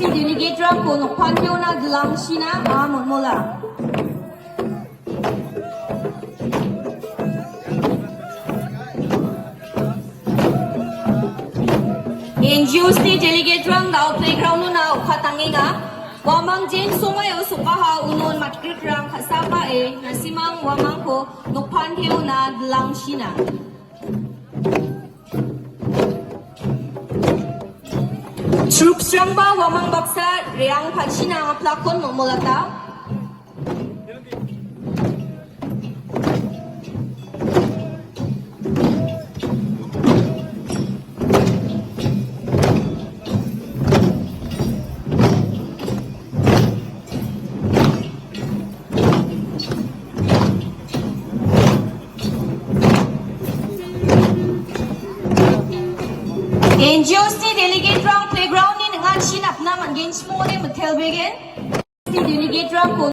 delegate rang ko nokpan yo na lang sina mon mola. NGO state delegate rang daw playground na ukatangi nga. Wamang jen sumayo sukaha unon matkrik rang kasapa nasimang wamang ko nokpan yo na lang sina. Troops rang ba wamang baksa reang pachina ang plakon mo mulata? NGOC delegate rang playground ni ngan sinap na man games mo ni matel begin. Delegate rang ko